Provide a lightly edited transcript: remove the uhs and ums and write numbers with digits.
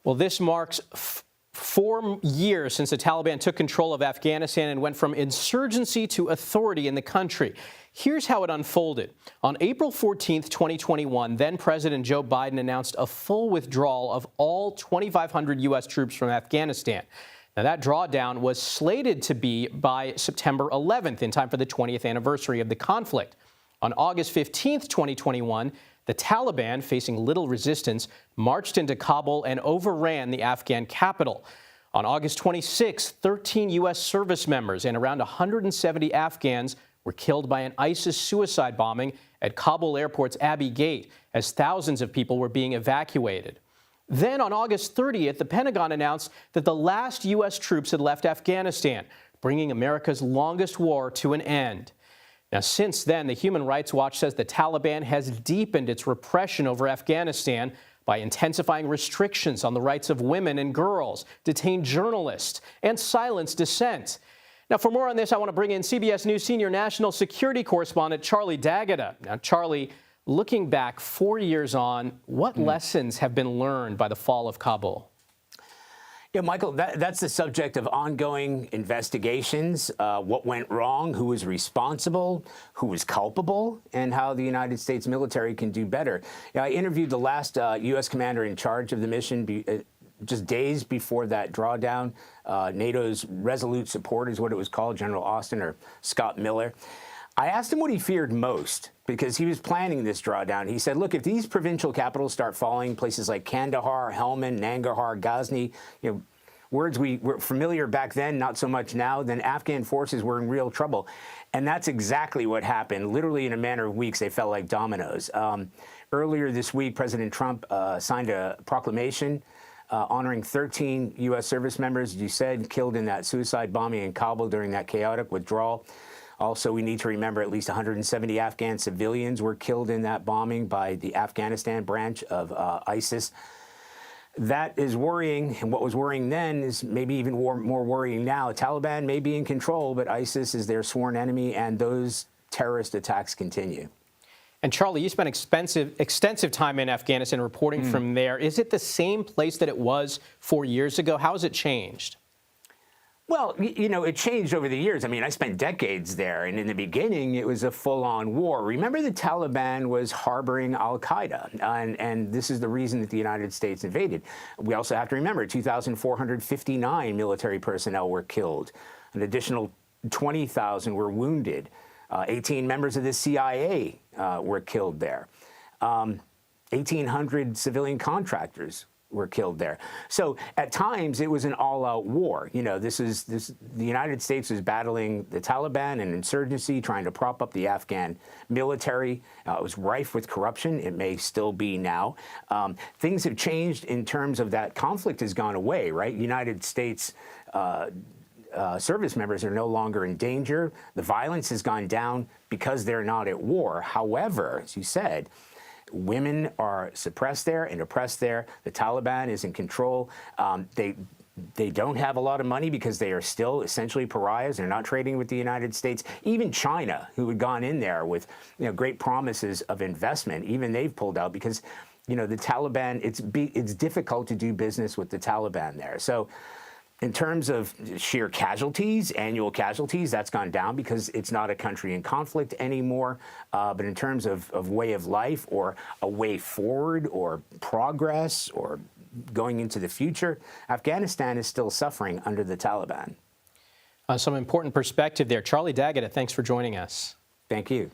Well, this marks 4 years since the Taliban took control of Afghanistan and went from insurgency to authority in the country. Here's how it unfolded. On April 14th, 2021, then-President Joe Biden announced a full withdrawal of all 2,500 U.S. troops from Afghanistan. Now, that drawdown was slated to be by September 11th, in time for the 20th anniversary of the conflict. On August 15th, 2021, the Taliban, facing little resistance, marched into Kabul and overran the Afghan capital. On August 26th, 13 U.S. service members and around 170 Afghans were killed by an ISIS suicide bombing at Kabul airport's Abbey Gate as thousands of people were being evacuated. Then on August 30th, the Pentagon announced that the last U.S. troops had left Afghanistan, bringing America's longest war to an end. Now, since then, the Human Rights Watch says the Taliban has deepened its repression over Afghanistan by intensifying restrictions on the rights of women and girls, detained journalists, and silenced dissent. Now, for more on this, I want to bring in CBS News senior national security correspondent Charlie D'Agata. Now, Charlie, looking back 4 years on, what lessons have been learned by the fall of Kabul? Yeah, Michael, that's the subject of ongoing investigations. What went wrong, who was responsible, who was culpable, and how the United States military can do better. I interviewed the last U.S. commander in charge of the mission just days before that drawdown. NATO's resolute support is what it was called, General Austin or Scott Miller. I asked him what he feared most because he was planning this drawdown. He said, look, if these provincial capitals start falling, places like Kandahar, Helmand, Nangarhar, Ghazni, words we were familiar back then, not so much now, then Afghan forces were in real trouble. And that's exactly what happened. Literally in a matter of weeks, they fell like dominoes. Earlier this week, President Trump signed a proclamation honoring 13 U.S. service members, as you said, killed in that suicide bombing in Kabul during that chaotic withdrawal. Also, we need to remember at least 170 Afghan civilians were killed in that bombing by the Afghanistan branch of ISIS. That is worrying, and what was worrying then is maybe even more worrying now. Taliban may be in control, but ISIS is their sworn enemy, and those terrorist attacks continue. And Charlie, you spent extensive time in Afghanistan reporting from there. Is it the same place that it was 4 years ago? How has it changed? Well, it changed over the years. I mean, I spent decades there, and in the beginning, it was a full-on war. Remember, the Taliban was harboring al-Qaeda, and this is the reason that the United States invaded. We also have to remember, 2,459 military personnel were killed. An additional 20,000 were wounded. 18 members of the CIA were killed there. 1,800 civilian contractors were killed there. So at times it was an all-out war. The United States was battling the Taliban and insurgency, trying to prop up the Afghan military. It was rife with corruption. It may still be now. Things have changed in terms of that conflict has gone away, right? United States service members are no longer in danger. The violence has gone down because they're not at war. However, as you said, women are suppressed there and oppressed there. The Taliban is in control. They don't have a lot of money because they are still essentially pariahs. They're not trading with the United States. Even China, who had gone in there with great promises of investment, even they've pulled out because the Taliban. It's difficult to do business with the Taliban there. So, in terms of sheer casualties, annual casualties, that's gone down because it's not a country in conflict anymore. But in terms of way of life or a way forward or progress or going into the future, Afghanistan is still suffering under the Taliban. Some important perspective there. Charlie D'Agata, thanks for joining us. Thank you.